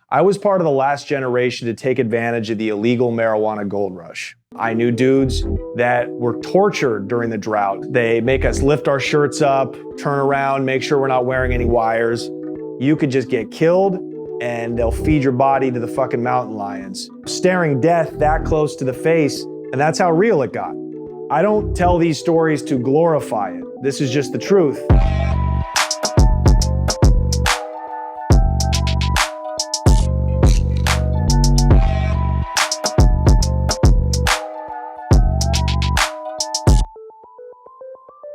I was part of the last generation to take advantage of the illegal marijuana gold rush. I knew dudes that were tortured during the drought. They make us lift our shirts up, turn around, make sure we're not wearing any wires. You could just get killed and they'll feed your body to the fucking mountain lions. Staring death that close to the face, and that's how real it got. I don't tell these stories to glorify it. This is just the truth.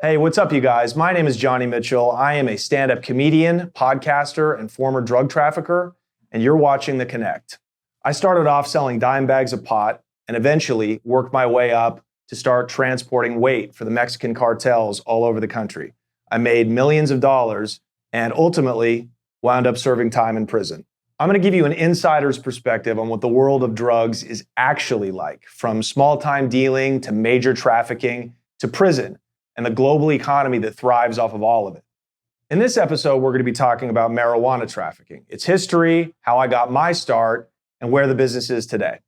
Hey, what's up, you guys? My name is Johnny Mitchell. I am a stand-up comedian, podcaster, and former drug trafficker, and you're watching The Connect. I started off selling dime bags of pot and eventually worked my way up to start transporting weight for the Mexican cartels all over the country. I made millions of dollars and ultimately wound up serving time in prison. I'm going to give you an insider's perspective on what the world of drugs is actually like, from small-time dealing to major trafficking to prison, and the global economy that thrives off of all of it. In this episode, we're going to be talking about marijuana trafficking, its history, how I got my start, and where the business is today.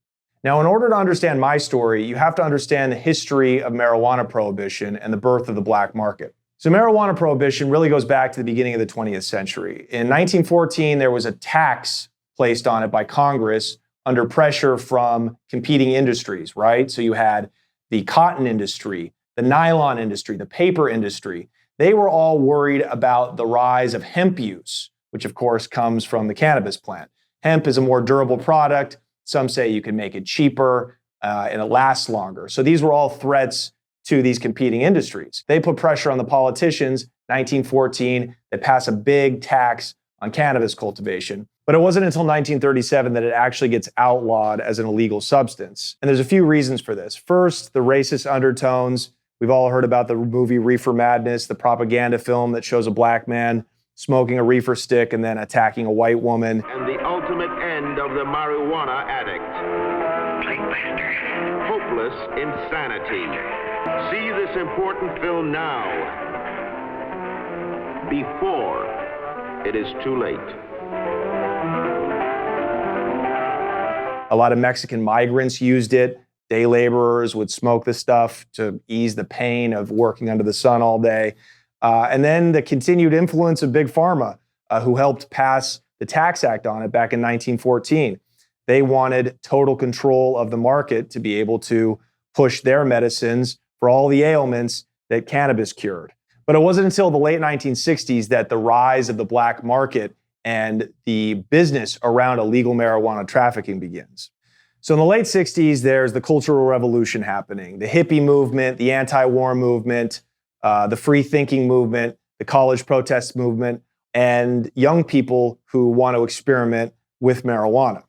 Now, in order to understand my story, you have to understand the history of marijuana prohibition and the birth of the black market. So marijuana prohibition really goes back to the beginning of the 20th century. In 1914, there was a tax placed on it by Congress under pressure from competing industries, right? So you had the cotton industry, the nylon industry, the paper industry. They were all worried about the rise of hemp use, which of course comes from the cannabis plant. Hemp is a more durable product. Some say you can make it cheaper and it lasts longer. So these were all threats to these competing industries. They put pressure on the politicians. 1914, they pass a big tax on cannabis cultivation. But it wasn't until 1937 that it actually gets outlawed as an illegal substance. And there's a few reasons for this. First, the racist undertones. We've all heard about the movie Reefer Madness, the propaganda film that shows a black man smoking a reefer stick and then attacking a white woman. And the ultimate end of the marijuana addict. Hopeless insanity. See this important film now, before it is too late. A lot of Mexican migrants used it. Day laborers would smoke the stuff to ease the pain of working under the sun all day. And then the continued influence of Big Pharma, who helped pass the Tax Act on it back in 1914. They wanted total control of the market to be able to push their medicines for all the ailments that cannabis cured. But it wasn't until the late 1960s that the rise of the black market and the business around illegal marijuana trafficking begins. So in the late 60s, there's the Cultural Revolution happening, the hippie movement, the anti-war movement, the free thinking movement, the college protest movement, and young people who want to experiment with marijuana.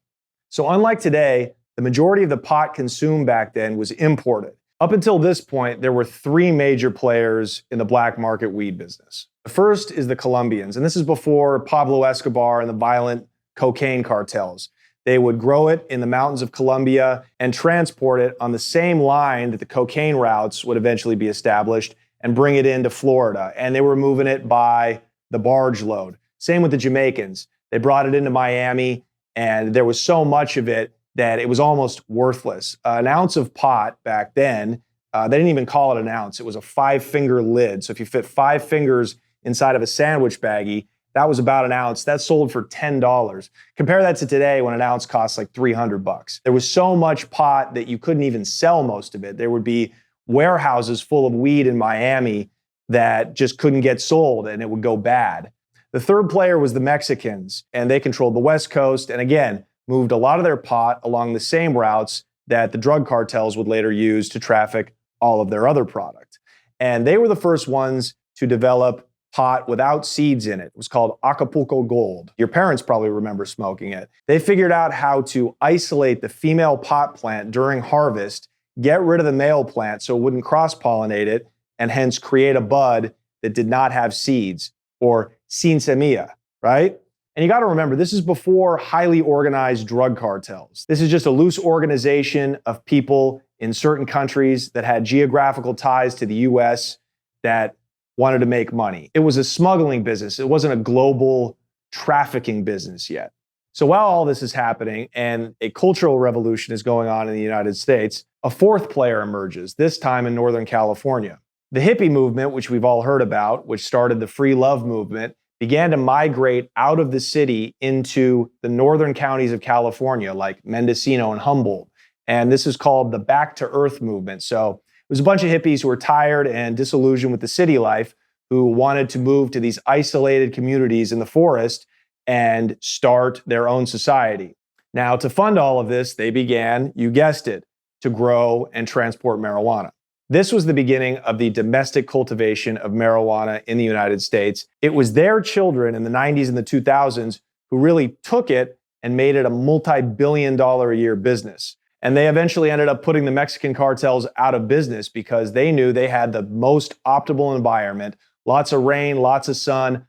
So unlike today, the majority of the pot consumed back then was imported. Up until this point, there were three major players in the black market weed business. The first is the Colombians, and this is before Pablo Escobar and the violent cocaine cartels. They would grow it in the mountains of Colombia and transport it on the same line that the cocaine routes would eventually be established and bring it into Florida. And they were moving it by the barge load. Same with the Jamaicans. They brought it into Miami, and there was so much of it that it was almost worthless. An ounce of pot back then, they didn't even call it an ounce. It was a 5-finger lid. So if you fit 5 fingers inside of a sandwich baggie, that was about an ounce. That sold for $10. Compare that to today when an ounce costs like $300. There was so much pot that you couldn't even sell most of it. There would be warehouses full of weed in Miami that just couldn't get sold and it would go bad. The third player was the Mexicans, and they controlled the West Coast and again, moved a lot of their pot along the same routes that the drug cartels would later use to traffic all of their other product. And they were the first ones to develop pot without seeds in it. It was called Acapulco Gold. Your parents probably remember smoking it. They figured out how to isolate the female pot plant during harvest, get rid of the male plant so it wouldn't cross-pollinate it, and hence create a bud that did not have seeds, or sin semilla, right? And you got to remember, this is before highly organized drug cartels. This is just a loose organization of people in certain countries that had geographical ties to the US that wanted to make money. It was a smuggling business. It wasn't a global trafficking business yet. So while all this is happening and a cultural revolution is going on in the United States, a fourth player emerges, this time in Northern California. The hippie movement, which we've all heard about, which started the free love movement, began to migrate out of the city into the northern counties of California, like Mendocino and Humboldt. And this is called the Back to Earth movement. So it was a bunch of hippies who were tired and disillusioned with the city life, who wanted to move to these isolated communities in the forest and start their own society. Now, to fund all of this, they began, you guessed it, to grow and transport marijuana. This was the beginning of the domestic cultivation of marijuana in the United States. It was their children in the 90s and the 2000s who really took it and made it a multi-billion-dollar a year business. And they eventually ended up putting the Mexican cartels out of business because they knew they had the most optimal environment, lots of rain, lots of sun,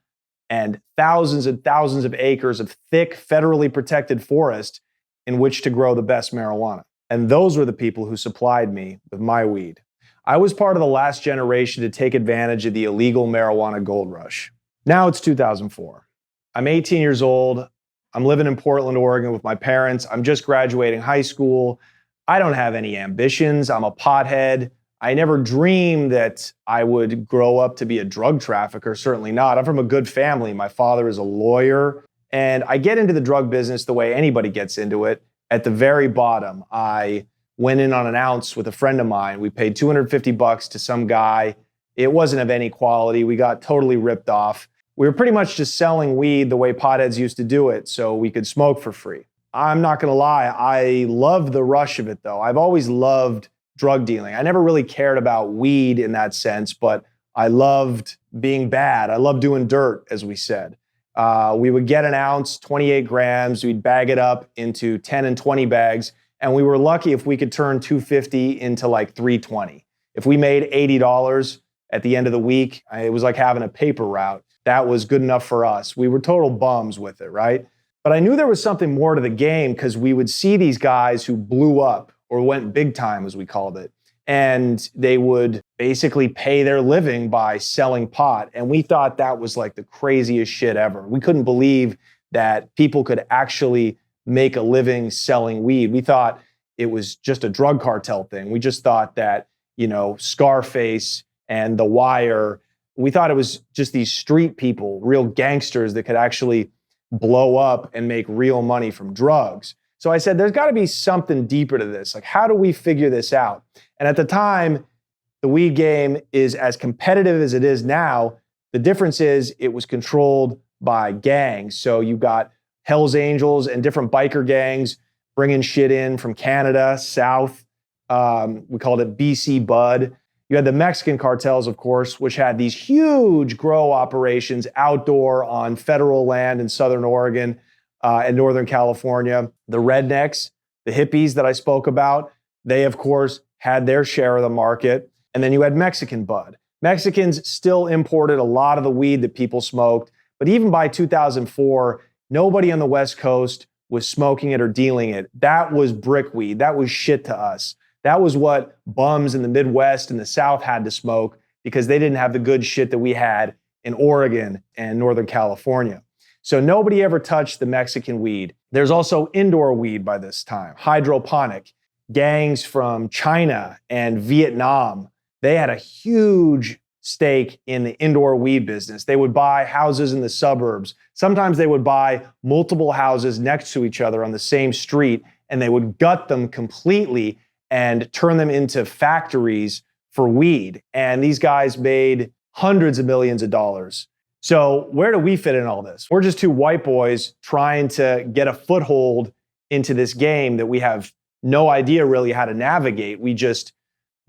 and thousands of acres of thick, federally protected forest in which to grow the best marijuana. And those were the people who supplied me with my weed. I was part of the last generation to take advantage of the illegal marijuana gold rush. Now it's 2004. I'm 18 years old. I'm living in Portland, Oregon with my parents. I'm just graduating high school. I don't have any ambitions. I'm a pothead. I never dreamed that I would grow up to be a drug trafficker, certainly not. I'm from a good family. My father is a lawyer, and I get into the drug business the way anybody gets into it. At the very bottom, I went in on an ounce with a friend of mine. We paid $250 to some guy. It wasn't of any quality. We got totally ripped off. We were pretty much just selling weed the way potheads used to do it so we could smoke for free. I'm not gonna lie, I love the rush of it though. I've always loved drug dealing. I never really cared about weed in that sense, but I loved being bad. I loved doing dirt, as we said. We would get an ounce, 28 grams, we'd bag it up into 10 and 20 bags, and we were lucky if we could turn 250 into like 320. If we made $80 at the end of the week, it was like having a paper route. That was good enough for us. We were total bums with it, right? But I knew there was something more to the game because we would see these guys who blew up or went big time, as we called it. And they would basically pay their living by selling pot. And we thought that was like the craziest shit ever. We couldn't believe that people could actually make a living selling weed. We thought it was just a drug cartel thing. We just thought that, Scarface and The Wire, we thought it was just these street people, real gangsters that could actually blow up and make real money from drugs. So I said, there's got to be something deeper to this. Like, how do we figure this out? And at the time, the weed game is as competitive as it is now. The difference is it was controlled by gangs. So you got Hell's Angels and different biker gangs bringing shit in from Canada, South. We called it BC Bud. You had the Mexican cartels, of course, which had these huge grow operations outdoor on federal land in Southern Oregon and Northern California. The rednecks, the hippies that I spoke about, they, of course, had their share of the market. And then you had Mexican bud. Mexicans still imported a lot of the weed that people smoked. But even by 2004, nobody on the West Coast was smoking it or dealing it. That was brick weed. That was shit to us. That was what bums in the Midwest and the South had to smoke because they didn't have the good shit that we had in Oregon and Northern California. So nobody ever touched the Mexican weed. There's also indoor weed by this time, hydroponic. Gangs from China and Vietnam, they had a huge stake in the indoor weed business. They would buy houses in the suburbs. Sometimes they would buy multiple houses next to each other on the same street, and they would gut them completely and turn them into factories for weed. And these guys made hundreds of millions of dollars. So where do we fit in all this? We're just two white boys trying to get a foothold into this game that we have no idea really how to navigate. We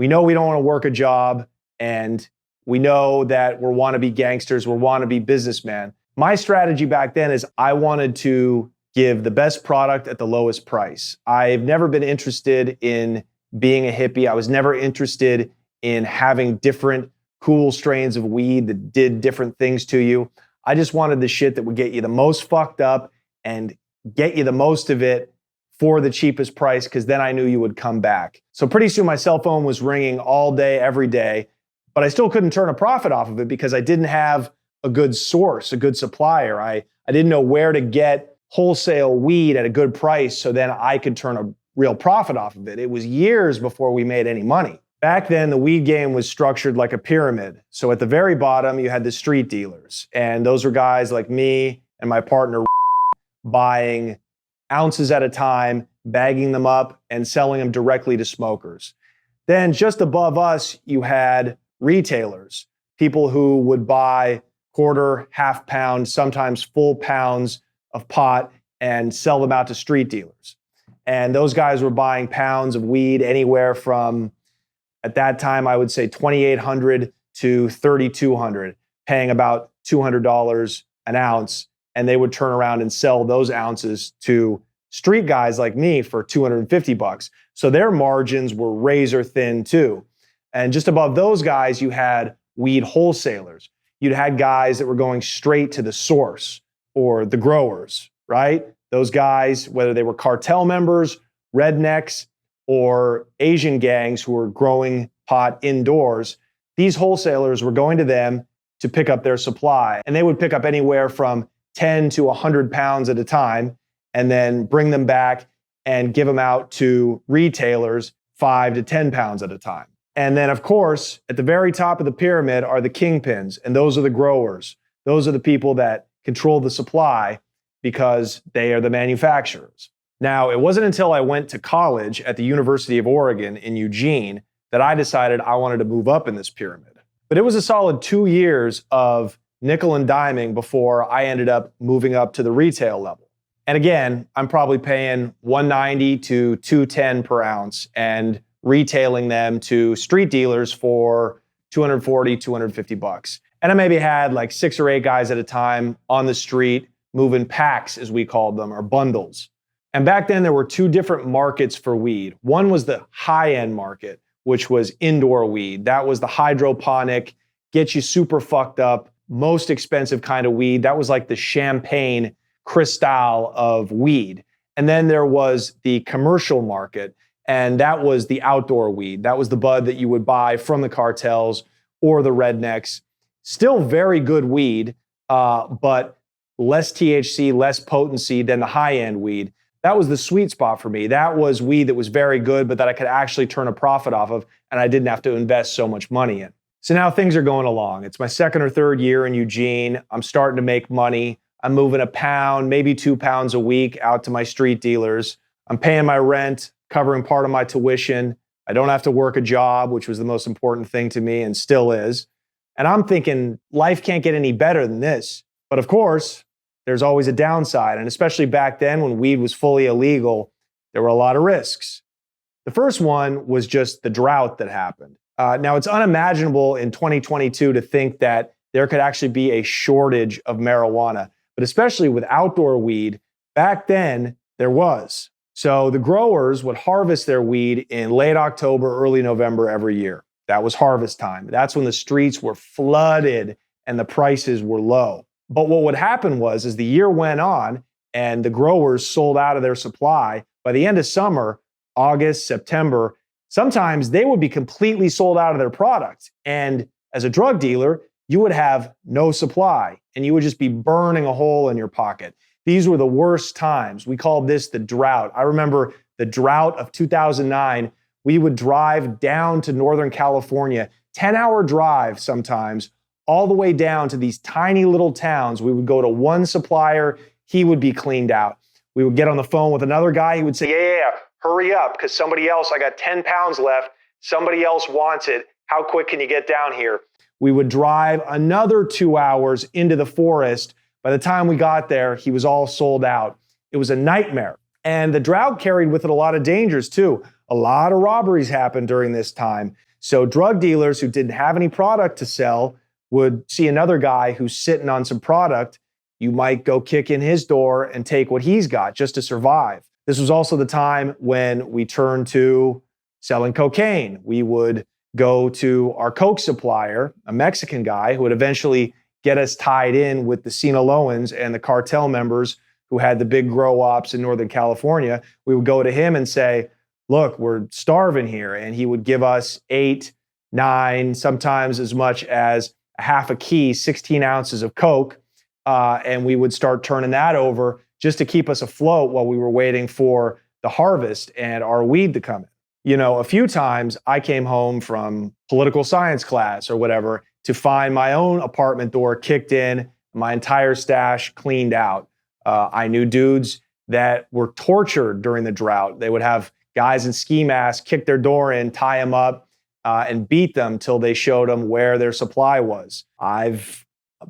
know we don't want to work a job, and we know that we're wannabe gangsters, we're wannabe businessmen. My strategy back then is I wanted to give the best product at the lowest price. I've never been interested in being a hippie. I was never interested in having different cool strains of weed that did different things to you. I just wanted the shit that would get you the most fucked up and get you the most of it for the cheapest price, because then I knew you would come back. So pretty soon my cell phone was ringing all day, every day, but I still couldn't turn a profit off of it because I didn't have a good source, a good supplier. I didn't know where to get wholesale weed at a good price so then I could turn a real profit off of it. It was years before we made any money. Back then, the weed game was structured like a pyramid. So at the very bottom, you had the street dealers. And those were guys like me and my partner buying ounces at a time, bagging them up, and selling them directly to smokers. Then just above us, you had retailers, people who would buy quarter, half pound, sometimes full pounds of pot and sell them out to street dealers. And those guys were buying pounds of weed anywhere from, at that time, I would say $2,800 to $3,200, paying about $200 an ounce. And they would turn around and sell those ounces to street guys like me for $250. So their margins were razor thin too. And just above those guys, you had weed wholesalers. You'd had guys that were going straight to the source or the growers, right? Those guys, whether they were cartel members, rednecks, or Asian gangs who were growing pot indoors, these wholesalers were going to them to pick up their supply. And they would pick up anywhere from 10 to 100 pounds at a time and then bring them back and give them out to retailers 5 to 10 pounds at a time. And then, of course, at the very top of the pyramid are the kingpins, and those are the growers. Those are the people that control the supply because they are the manufacturers. Now, it wasn't until I went to college at the University of Oregon in Eugene that I decided I wanted to move up in this pyramid. But it was a solid 2 years of nickel and diming before I ended up moving up to the retail level. And again, I'm probably paying $190 to $210 per ounce and retailing them to street dealers for $240, $250. And I maybe had like 6 or 8 guys at a time on the street moving packs, as we called them, or bundles. And back then there were 2 different markets for weed. One was the high-end market, which was indoor weed. That was the hydroponic, get you super fucked up, most expensive kind of weed. That was like the champagne cristal of weed. And then there was the commercial market, and that was the outdoor weed. That was the bud that you would buy from the cartels or the rednecks. Still very good weed, but less THC, less potency than the high-end weed. That was the sweet spot for me. That was weed that was very good, but that I could actually turn a profit off of, and I didn't have to invest so much money in. So now things are going along. It's my 2nd or 3rd year in Eugene. I'm starting to make money. I'm moving a pound, maybe 2 pounds a week out to my street dealers. I'm paying my rent, covering part of my tuition. I don't have to work a job, which was the most important thing to me and still is. And I'm thinking, life can't get any better than this. But of course, there's always a downside. And especially back then when weed was fully illegal, there were a lot of risks. The first one was just the drought that happened. Now, it's unimaginable in 2022 to think that there could actually be a shortage of marijuana, but especially with outdoor weed, back then there was. So the growers would harvest their weed in late October, early November every year. That was harvest time. That's when the streets were flooded and the prices were low. But what would happen was, as the year went on and the growers sold out of their supply, by the end of summer, August, September, sometimes they would be completely sold out of their product. And as a drug dealer, you would have no supply and you would just be burning a hole in your pocket. These were the worst times. We called this the drought. I remember the drought of 2009. We would drive down to Northern California, 10-hour drive sometimes, all the way down to these tiny little towns. We would go to one supplier, he would be cleaned out. We would get on the phone with another guy, he would say, yeah, hurry up, because somebody else, I got 10 pounds left, somebody else wants it, how quick can you get down here? We would drive another 2 hours into the forest. By the time we got there, he was all sold out. It was a nightmare. And the drought carried with it a lot of dangers too. A lot of robberies happened during this time. So drug dealers who didn't have any product to sell would see another guy who's sitting on some product. You might go kick in his door and take what he's got just to survive. This was also the time when we turned to selling cocaine. We would go to our coke supplier, a Mexican guy who would eventually get us tied in with the Sinaloans and the cartel members who had the big grow ops in Northern California. We would go to him and say, look, we're starving here. And he would give us 8, 9, sometimes as much as a half a key, 16 ounces of coke. And we would start turning that over just to keep us afloat while we were waiting for the harvest and our weed to come in. A few times I came home from political science class or whatever to find my own apartment door kicked in, my entire stash cleaned out. I knew dudes that were tortured during the drought. They would have guys in ski masks kick their door in, tie them up, and beat them till they showed them where their supply was. I've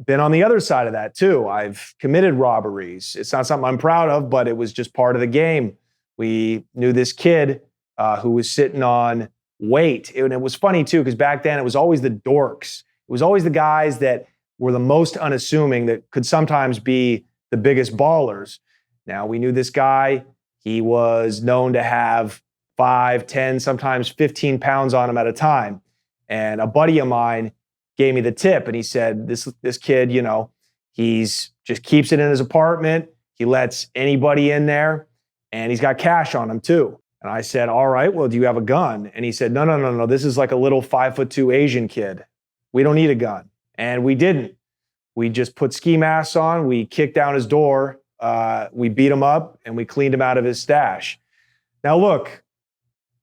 been on the other side of that too. I've committed robberies. It's not something I'm proud of, but it was just part of the game. We knew this kid who was sitting on weight. And it was funny too, because back then it was always the dorks. It was always the guys that were the most unassuming that could sometimes be the biggest ballers. Now, we knew this guy. He was known to have 5, 10, sometimes 15 pounds on him at a time. And a buddy of mine gave me the tip, and he said, this kid, he's just keeps it in his apartment. He lets anybody in there, and he's got cash on him too. And I said, all right, well, do you have a gun? And he said, no. This is like a little 5'2" Asian kid. We don't need a gun. And we didn't. We just put ski masks on. We kicked down his door. We beat him up, and we cleaned him out of his stash. Now, look,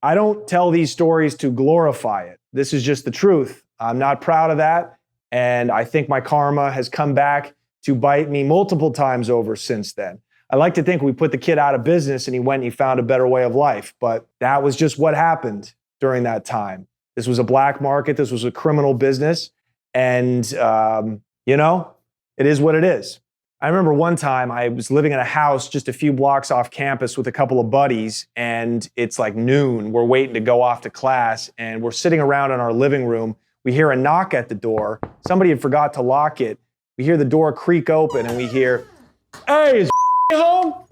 I don't tell these stories to glorify it. This is just the truth. I'm not proud of that. And I think my karma has come back to bite me multiple times over since then. I like to think we put the kid out of business and he went and he found a better way of life. But that was just what happened during that time. This was a black market. This was a criminal business. And, it is what it is. I remember one time I was living in a house just a few blocks off campus with a couple of buddies, and it's like noon. We're waiting to go off to class, and we're sitting around in our living room. We hear a knock at the door. Somebody had forgot to lock it. We hear the door creak open, and we hear, "Hey, is home?"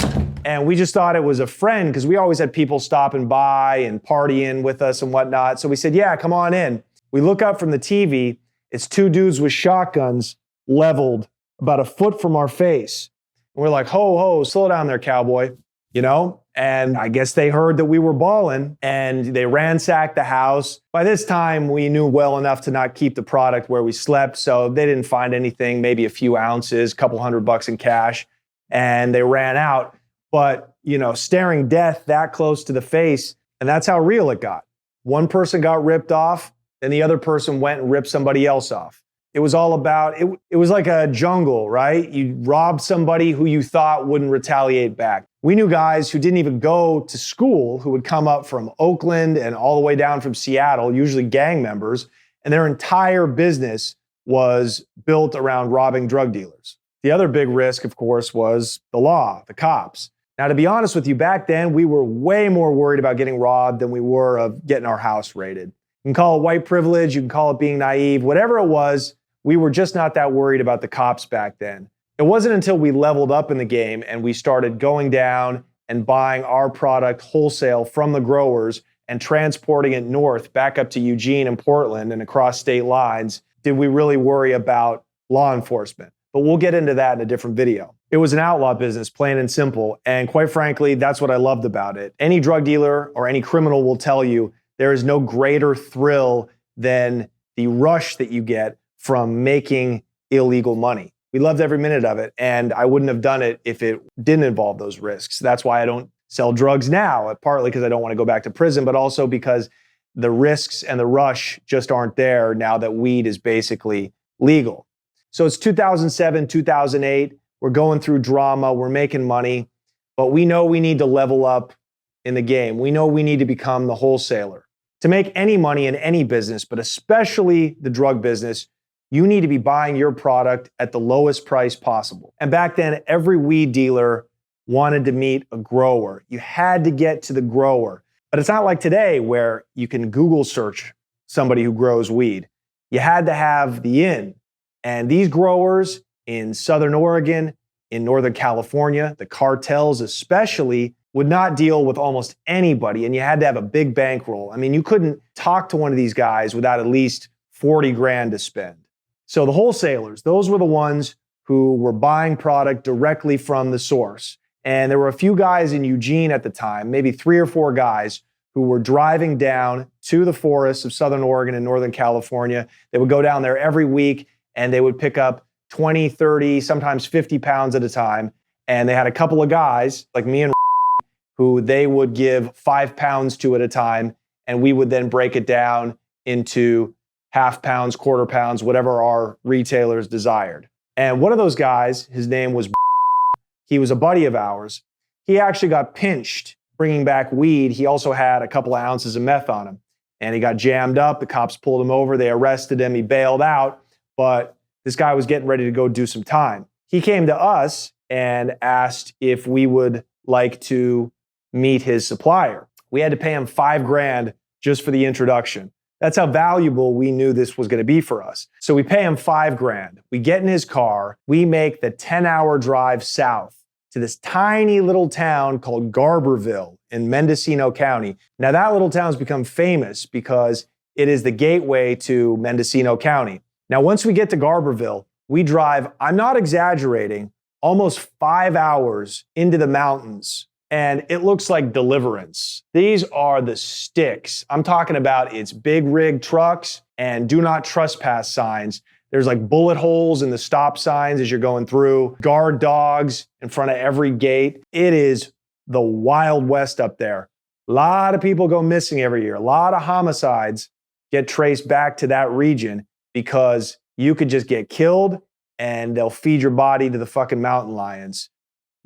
And we just thought it was a friend because we always had people stopping by and partying with us and whatnot. So we said, "Yeah, come on in." We look up from the TV. It's two dudes with shotguns leveled about a foot from our face. And we're like, ho, slow down there, cowboy, And I guess they heard that we were balling, and they ransacked the house. By this time, we knew well enough to not keep the product where we slept, so they didn't find anything, maybe a few ounces, a couple $100 in cash, and they ran out. But, staring death that close to the face, and that's how real it got. One person got ripped off, and the other person went and ripped somebody else off. It was all about, it was like a jungle, right? You robbed somebody who you thought wouldn't retaliate back. We knew guys who didn't even go to school who would come up from Oakland and all the way down from Seattle, usually gang members, and their entire business was built around robbing drug dealers. The other big risk, of course, was the law, the cops. Now, to be honest with you, back then, we were way more worried about getting robbed than we were of getting our house raided. You can call it white privilege, you can call it being naive, whatever it was. We were just not that worried about the cops back then. It wasn't until we leveled up in the game and we started going down and buying our product wholesale from the growers and transporting it north back up to Eugene and Portland and across state lines, did we really worry about law enforcement. But we'll get into that in a different video. It was an outlaw business, plain and simple. And quite frankly, that's what I loved about it. Any drug dealer or any criminal will tell you there is no greater thrill than the rush that you get from making illegal money. We loved every minute of it, and I wouldn't have done it if it didn't involve those risks. That's why I don't sell drugs now, partly because I don't want to go back to prison, but also because the risks and the rush just aren't there now that weed is basically legal. So it's 2007, 2008. We're going through drama. We're making money, but we know we need to level up in the game. We know we need to become the wholesaler. To make any money in any business, but especially the drug business, you need to be buying your product at the lowest price possible. And back then, every weed dealer wanted to meet a grower. You had to get to the grower. But it's not like today where you can Google search somebody who grows weed. You had to have the in. And these growers in Southern Oregon, in Northern California, the cartels especially, would not deal with almost anybody. And you had to have a big bankroll. I mean, you couldn't talk to one of these guys without at least 40 grand to spend. So the wholesalers, those were the ones who were buying product directly from the source. And there were a few guys in Eugene at the time, maybe 3 or 4 guys who were driving down to the forests of Southern Oregon and Northern California. They would go down there every week and they would pick up 20, 30, sometimes 50 pounds at a time. And they had a couple of guys like me and who they would give 5 pounds to at a time. And we would then break it down into half pounds, quarter pounds, whatever our retailers desired. And one of those guys, his name was, he was a buddy of ours. He actually got pinched bringing back weed. He also had a couple of ounces of meth on him. And he got jammed up. The cops pulled him over. They arrested him. He bailed out. But this guy was getting ready to go do some time. He came to us and asked if we would like to meet his supplier. We had to pay him $5,000 just for the introduction. That's how valuable we knew this was going to be for us. So we pay him $5,000. We get in his car. We make the 10-hour drive south to this tiny little town called Garberville in Mendocino County. Now that little town's become famous because it is the gateway to Mendocino County. Now once we get to Garberville, we drive, I'm not exaggerating, almost 5 hours into the mountains. And it looks like Deliverance. These are the sticks. I'm talking about it's big rig trucks and do not trespass signs. There's like bullet holes in the stop signs as you're going through, guard dogs in front of every gate. It is the Wild West up there. A lot of people go missing every year. A lot of homicides get traced back to that region because you could just get killed and they'll feed your body to the fucking mountain lions.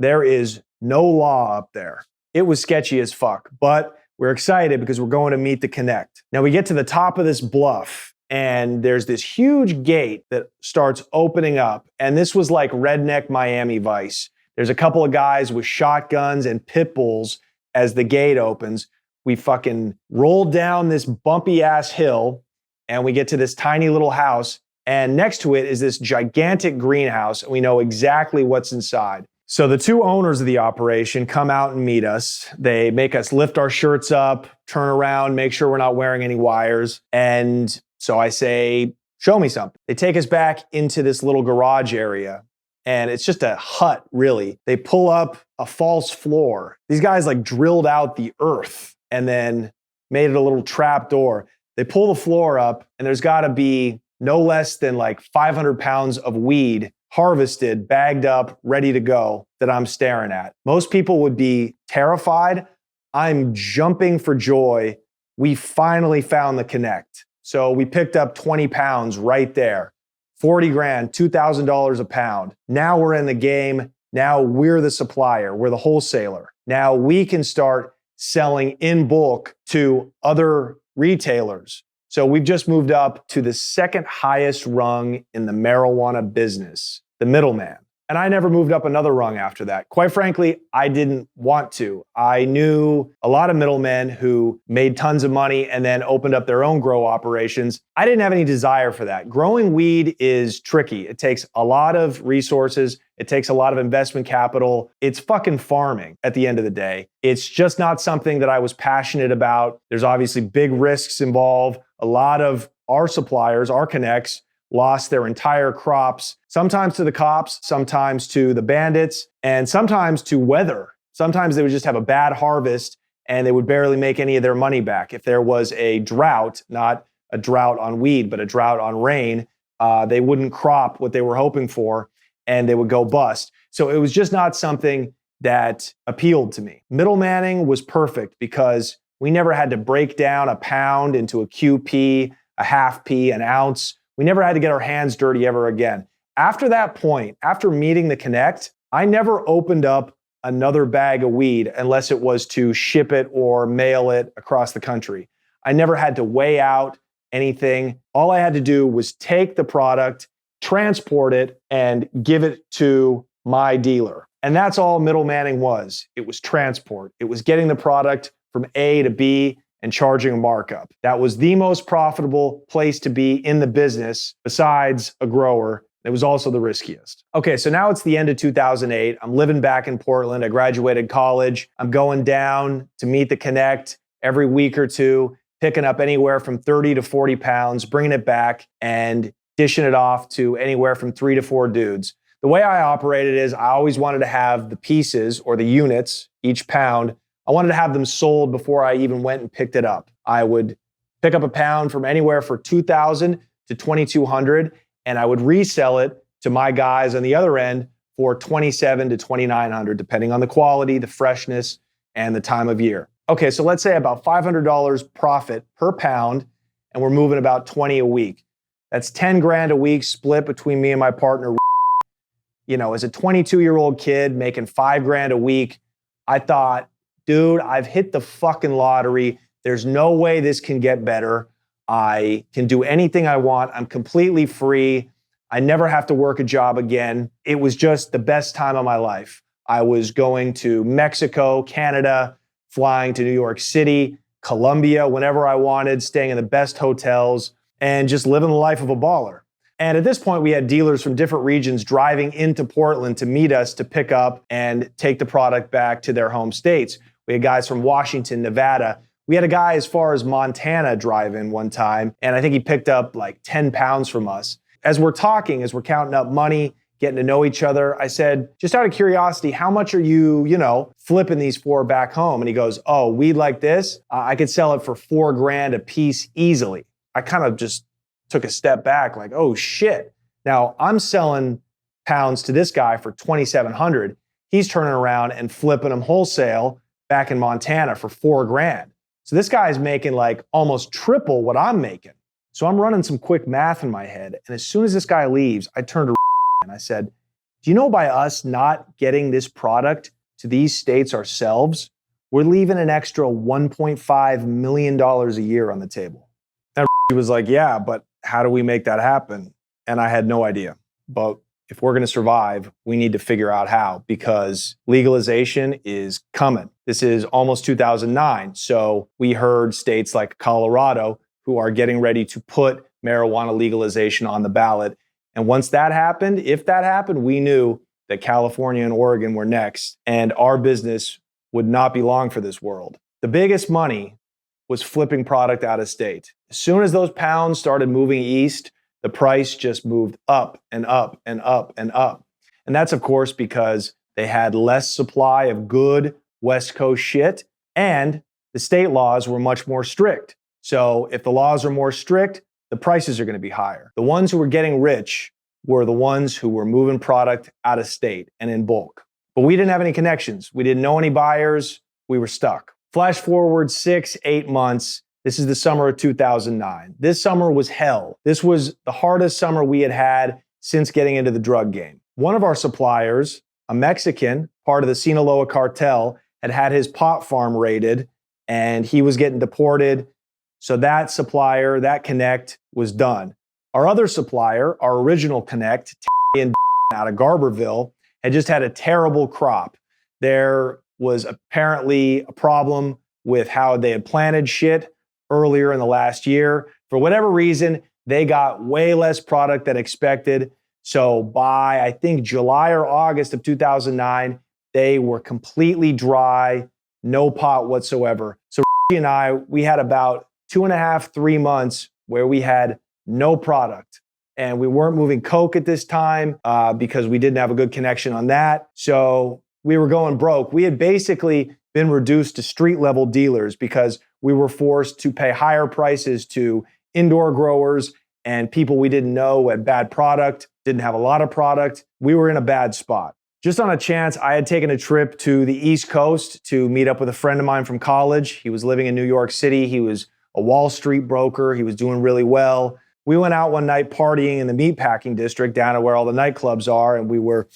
There is no law up there. It was sketchy as fuck, but we're excited because we're going to meet the Connect. Now we get to the top of this bluff and there's this huge gate that starts opening up. And this was like redneck Miami Vice. There's a couple of guys with shotguns and pit bulls as the gate opens. We fucking roll down this bumpy ass hill and we get to this tiny little house. And next to it is this gigantic greenhouse. And we know exactly what's inside. So the two owners of the operation come out and meet us. They make us lift our shirts up, turn around, make sure we're not wearing any wires. And so I say, show me something. They take us back into this little garage area. And it's just a hut, really. They pull up a false floor. These guys like drilled out the earth and then made it a little trap door. They pull the floor up and there's gotta be no less than like 500 pounds of weed harvested, bagged up, ready to go that I'm staring at. Most people would be terrified. I'm jumping for joy. We finally found the Connect. So we picked up 20 pounds right there. 40 grand, $2,000 a pound. Now we're in the game. Now we're the supplier. We're the wholesaler. Now we can start selling in bulk to other retailers. So we've just moved up to the second highest rung in the marijuana business, the middleman. And I never moved up another rung after that. Quite frankly, I didn't want to. I knew a lot of middlemen who made tons of money and then opened up their own grow operations. I didn't have any desire for that. Growing weed is tricky. It takes a lot of resources. It takes a lot of investment capital. It's fucking farming at the end of the day. It's just not something that I was passionate about. There's obviously big risks involved. A lot of our suppliers, our connects, lost their entire crops, sometimes to the cops, sometimes to the bandits, and sometimes to weather. Sometimes they would just have a bad harvest and they would barely make any of their money back. If there was a drought, not a drought on weed, but a drought on rain, they wouldn't crop what they were hoping for and they would go bust. So it was just not something that appealed to me. Middlemaning was perfect because we never had to break down a pound into a QP, a half P, an ounce. We never had to get our hands dirty ever again. After that point, after meeting the Connect, I never opened up another bag of weed unless it was to ship it or mail it across the country. I never had to weigh out anything. All I had to do was take the product, transport it, and give it to my dealer. And that's all middlemaning was. It was transport. It was getting the product from A to B and charging a markup. That was the most profitable place to be in the business besides a grower. It was also the riskiest. Okay, so now it's the end of 2008. I'm living back in Portland. I graduated college. I'm going down to meet the Connect every week or two, picking up anywhere from 30 to 40 pounds, bringing it back and dishing it off to anywhere from 3 to 4 dudes. The way I operated is I always wanted to have the pieces or the units, each pound, I wanted to have them sold before I even went and picked it up. I would pick up a pound from anywhere for $2,000 to $2,200, and I would resell it to my guys on the other end for $2,700 to $2,900, depending on the quality, the freshness, and the time of year. Okay, so let's say about $500 profit per pound, and we're moving about 20 a week. That's 10 grand a week split between me and my partner. You know, as a 22-year-old kid making 5 grand a week, I thought, dude, I've hit the fucking lottery. There's no way this can get better. I can do anything I want. I'm completely free. I never have to work a job again. It was just the best time of my life. I was going to Mexico, Canada, flying to New York City, Colombia, whenever I wanted, staying in the best hotels, and just living the life of a baller. And at this point, we had dealers from different regions driving into Portland to meet us to pick up and take the product back to their home states. We had guys from Washington, Nevada. We had a guy as far as Montana drive in one time, and I think he picked up like 10 pounds from us. As we're talking, as we're counting up money, getting to know each other, I said, just out of curiosity, how much are you, flipping these for back home? And he goes, oh, weed like this, I could sell it for 4 grand a piece easily. I kind of just took a step back like, oh shit. Now I'm selling pounds to this guy for 2,700. He's turning around and flipping them wholesale back in Montana for 4 grand. So this guy's making like almost triple what I'm making. So I'm running some quick math in my head. And as soon as this guy leaves, I turned to and I said, do you know by us not getting this product to these states ourselves, we're leaving an extra $1.5 million a year on the table? And he was like, yeah, but how do we make that happen? And I had no idea. But if we're going to survive, we need to figure out how, because legalization is coming. This is almost 2009. So we heard states like Colorado who are getting ready to put marijuana legalization on the ballot. And once that happened, if that happened, we knew that California and Oregon were next, and our business would not be long for this world. The biggest money was flipping product out of state. As soon as those pounds started moving east, the price just moved up and up and up and up. And that's, of course, because they had less supply of good West Coast shit, and the state laws were much more strict. So if the laws are more strict, the prices are going to be higher. The ones who were getting rich were the ones who were moving product out of state and in bulk. But we didn't have any connections. We didn't know any buyers. We were stuck. Flash forward 6-8 months. This is the summer of 2009. This summer was hell. This was the hardest summer we had had since getting into the drug game. One of our suppliers, a Mexican, part of the Sinaloa Cartel, had had his pot farm raided, and he was getting deported. So that supplier, that connect, was done. Our other supplier, our original connect, out of Garberville, had just had a terrible crop. There was apparently a problem with how they had planted shit earlier in the last year. For whatever reason, they got way less product than expected. So by, I think, July or August of 2009, they were completely dry, no pot whatsoever. So and I, we had about 2.5, 3 months where we had no product. And we weren't moving coke at this time because we didn't have a good connection on that. So we were going broke. We had basically been reduced to street level dealers because we were forced to pay higher prices to indoor growers and people we didn't know who had bad product, didn't have a lot of product. We were in a bad spot. Just on a chance, I had taken a trip to the East Coast to meet up with a friend of mine from college. He was living in New York City. He was a Wall Street broker. He was doing really well. We went out one night partying in the meatpacking district down to where all the nightclubs are, and we were,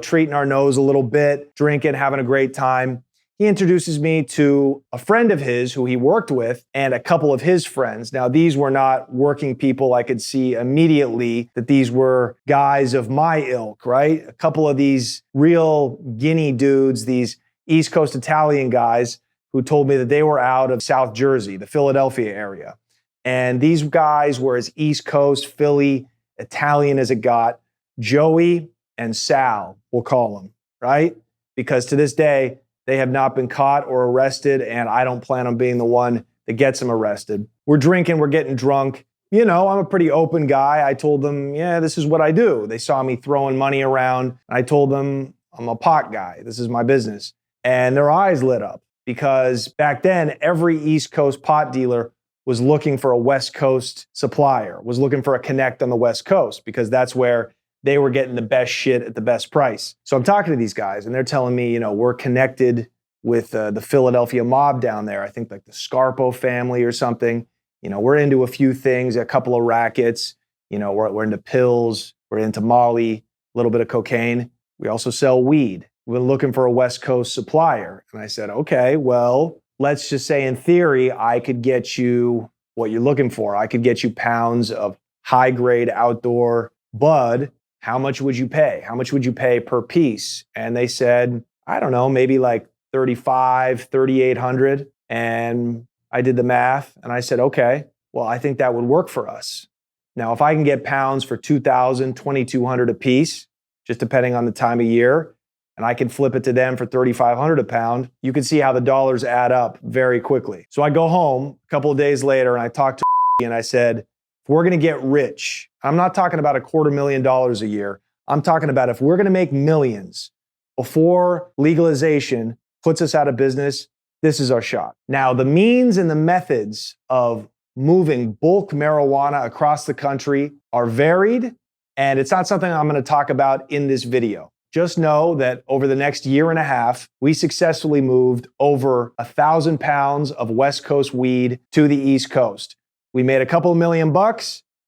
treating our nose a little bit, drinking, having a great time. He introduces me to a friend of his who he worked with and a couple of his friends. Now, these were not working people. I could see immediately that these were guys of my ilk, right? A couple of these real Guinea dudes, these East Coast Italian guys who told me that they were out of South Jersey, the Philadelphia area. And these guys were as East Coast, Philly, Italian as it got. Joey and Sal, we'll call them, right? Because to this day, they have not been caught or arrested, and I don't plan on being the one that gets them arrested. We're drinking, we're getting drunk. I'm a pretty open guy. I told them, yeah, this is what I do. They saw me throwing money around. I told them, I'm a pot guy. This is my business. And their eyes lit up because back then, every East Coast pot dealer was looking for a West Coast supplier, was looking for a connect on the West Coast because that's where they were getting the best shit at the best price. So I'm talking to these guys and they're telling me, we're connected with the Philadelphia mob down there. I think like the Scarpo family or something. We're into a few things, a couple of rackets. We're into pills, we're into Molly, a little bit of cocaine. We also sell weed. We're looking for a West Coast supplier. And I said, okay, well, let's just say in theory, I could get you what you're looking for. I could get you pounds of high grade outdoor bud. How much would you pay? How much would you pay per piece? And they said, I don't know, maybe like 3,800. And I did the math and I said, okay, well, I think that would work for us. Now, if I can get pounds for 2,000, 2,200 a piece, just depending on the time of year, and I can flip it to them for 3,500 a pound, you can see how the dollars add up very quickly. So I go home a couple of days later and I talked to and I said, if we're gonna get rich, I'm not talking about $250,000 a year. I'm talking about if we're gonna make millions before legalization puts us out of business, this is our shot. Now, the means and the methods of moving bulk marijuana across the country are varied, and it's not something I'm gonna talk about in this video. Just know that over the next year and a half, we successfully moved over 1,000 pounds of West Coast weed to the East Coast. We made a couple of $1 million,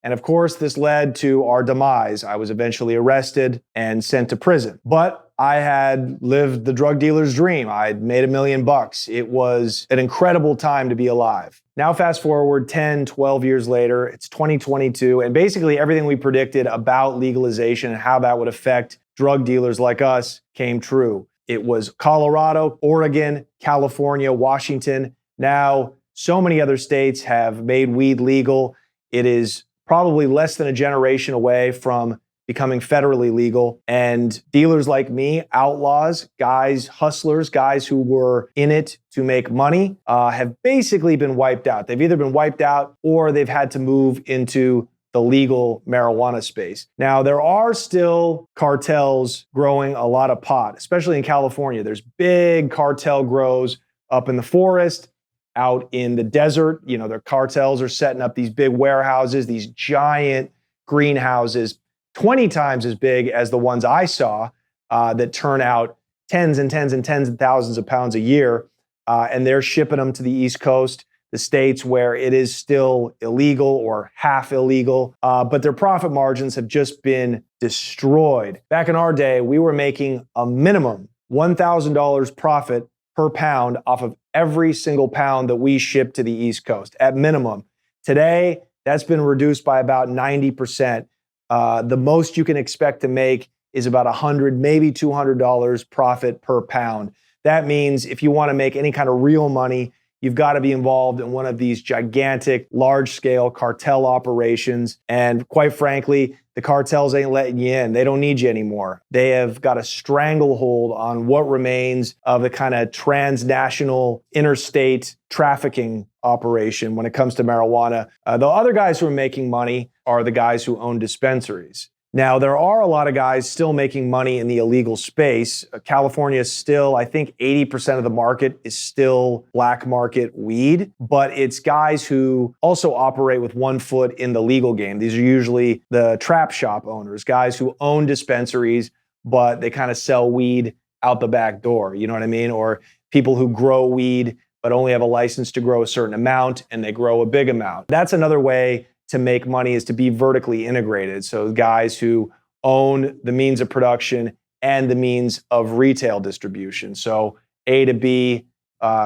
and of course, this led to our demise. I was eventually arrested and sent to prison. But I had lived the drug dealer's dream. I'd made $1 million. It was an incredible time to be alive. Now, fast forward 10, 12 years later, it's 2022, and basically everything we predicted about legalization and how that would affect drug dealers like us came true. It was Colorado, Oregon, California, Washington. Now, so many other states have made weed legal. It is probably less than a generation away from becoming federally legal. And dealers like me, outlaws, guys, hustlers, guys who were in it to make money, have basically been wiped out. They've either been wiped out or they've had to move into the legal marijuana space. Now, there are still cartels growing a lot of pot, especially in California. There's big cartel grows up in the forest, out in the desert. Their cartels are setting up these big warehouses, these giant greenhouses, 20 times as big as the ones I saw that turn out tens and tens and tens of thousands of pounds a year. And they're shipping them to the East Coast, the states where it is still illegal or half illegal, but their profit margins have just been destroyed. Back in our day, we were making a minimum $1,000 profit per pound off of every single pound that we shipped to the East Coast, at minimum. Today, that's been reduced by about 90%. The most you can expect to make is about $100, maybe $200 profit per pound. That means if you want to make any kind of real money, you've got to be involved in one of these gigantic, large-scale cartel operations. And quite frankly, the cartels ain't letting you in. They don't need you anymore. They have got a stranglehold on what remains of the kind of transnational interstate trafficking operation when it comes to marijuana. The other guys who are making money are the guys who own dispensaries. Now, there are a lot of guys still making money in the illegal space. California is still, I think 80% of the market is still black market weed, but it's guys who also operate with one foot in the legal game. These are usually the trap shop owners, guys who own dispensaries, but they kind of sell weed out the back door, you know what I mean? Or people who grow weed, but only have a license to grow a certain amount and they grow a big amount. That's another way to make money, is to be vertically integrated. So guys who own the means of production and the means of retail distribution. So A to B,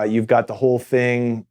you've got the whole thing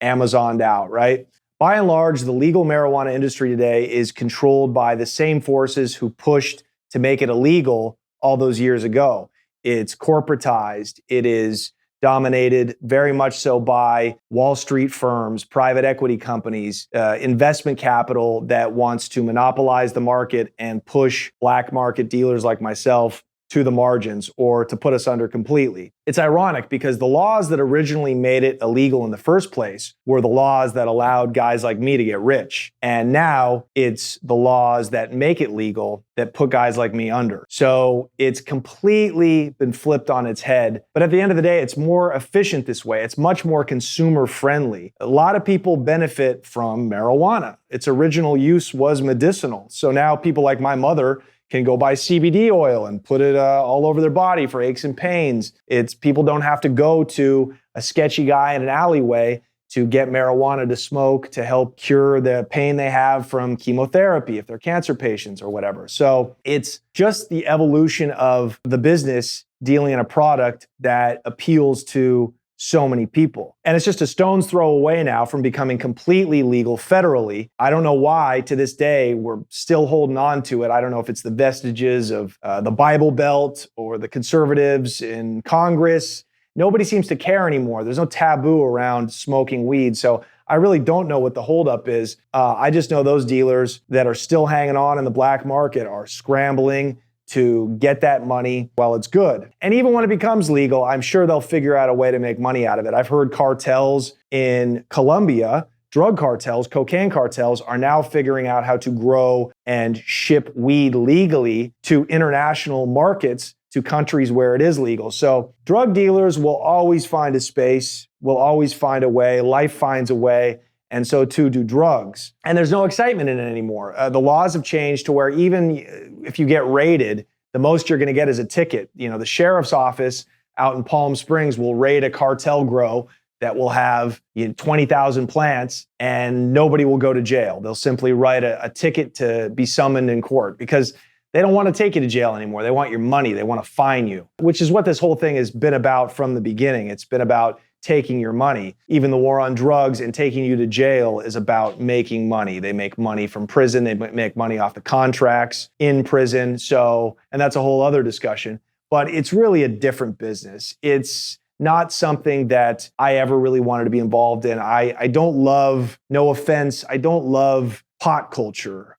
Amazoned out, right? By and large, the legal marijuana industry today is controlled by the same forces who pushed to make it illegal all those years ago. It's corporatized. It is dominated very much so by Wall Street firms, private equity companies, investment capital that wants to monopolize the market and push black market dealers like myself to the margins or to put us under completely. It's ironic because the laws that originally made it illegal in the first place were the laws that allowed guys like me to get rich. And now it's the laws that make it legal that put guys like me under. So it's completely been flipped on its head. But at the end of the day, it's more efficient this way. It's much more consumer friendly. A lot of people benefit from marijuana. Its original use was medicinal. So now people like my mother can go buy CBD oil and put it all over their body for aches and pains. People don't have to go to a sketchy guy in an alleyway to get marijuana to smoke to help cure the pain they have from chemotherapy if they're cancer patients or whatever. So it's just the evolution of the business dealing in a product that appeals to so many people. And it's just a stone's throw away now from becoming completely legal federally. I don't know why to this day we're still holding on to it. I don't know if it's the vestiges of the Bible Belt or the conservatives in Congress. Nobody seems to care anymore. There's no taboo around smoking weed. So I really don't know what the holdup is. I just know those dealers that are still hanging on in the black market are scrambling to get that money while it's good. And even when it becomes legal, I'm sure they'll figure out a way to make money out of it. I've heard cartels in Colombia, drug cartels, cocaine cartels, are now figuring out how to grow and ship weed legally to international markets, to countries where it is legal. So drug dealers will always find a space, will always find a way. Life finds a way. And so too do drugs. And there's no excitement in it anymore. The laws have changed to where even if you get raided, the most you're going to get is a ticket. You know, the sheriff's office out in Palm Springs will raid a cartel grow that will have 20,000 plants and nobody will go to jail. They'll simply write a ticket to be summoned in court because they don't want to take you to jail anymore. They want your money. They want to fine you, which is what this whole thing has been about from the beginning. It's been about taking your money. Even the war on drugs and taking you to jail is about making money. They make money from prison. They make money off the contracts in prison. So, and that's a whole other discussion, but it's really a different business. It's not something that I ever really wanted to be involved in. I don't love, no offense, I don't love pot culture.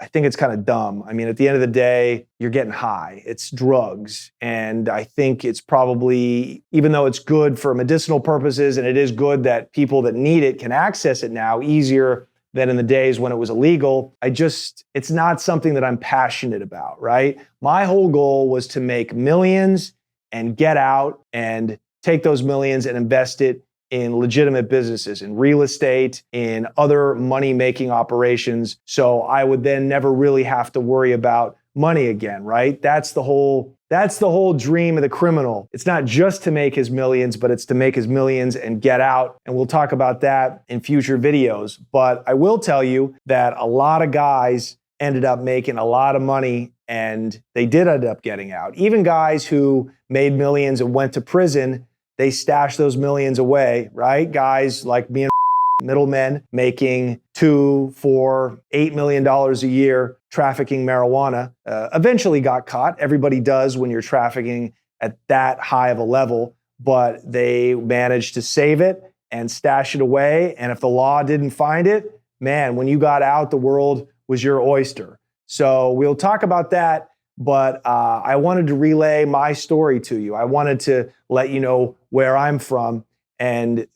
I think it's kind of dumb. I mean, at the end of the day, you're getting high. It's drugs. And I think it's probably, even though it's good for medicinal purposes, and it is good that people that need it can access it now easier than in the days when it was illegal, it's not something that I'm passionate about, right? My whole goal was to make millions and get out and take those millions and invest it in legitimate businesses, in real estate, in other money-making operations. So I would then never really have to worry about money again, right? That's the whole dream of the criminal. It's not just to make his millions, but it's to make his millions and get out. And we'll talk about that in future videos. But I will tell you that a lot of guys ended up making a lot of money and they did end up getting out. Even guys who made millions and went to prison, they stashed those millions away, right? Guys like me and middlemen making $2, $4, $8 million a year trafficking marijuana eventually got caught. Everybody does when you're trafficking at that high of a level, but they managed to save it and stash it away. And if the law didn't find it, man, when you got out, the world was your oyster. So we'll talk about that. But I wanted to relay my story to you. I wanted to let you know where I'm from and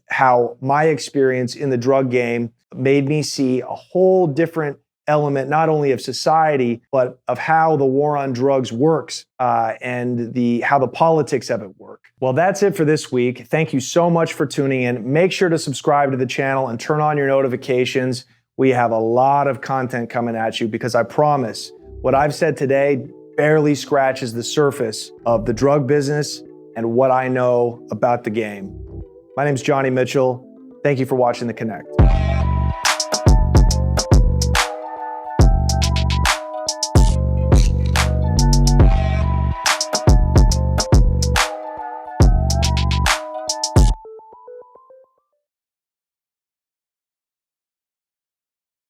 how my experience in the drug game made me see a whole different element, not only of society, but of how the war on drugs works and how the politics of it work. Well, that's it for this week. Thank you so much for tuning in. Make sure to subscribe to the channel and turn on your notifications. We have a lot of content coming at you because I promise what I've said today barely scratches the surface of the drug business and what I know about the game. My name's Johnny Mitchell. Thank you for watching The Connect.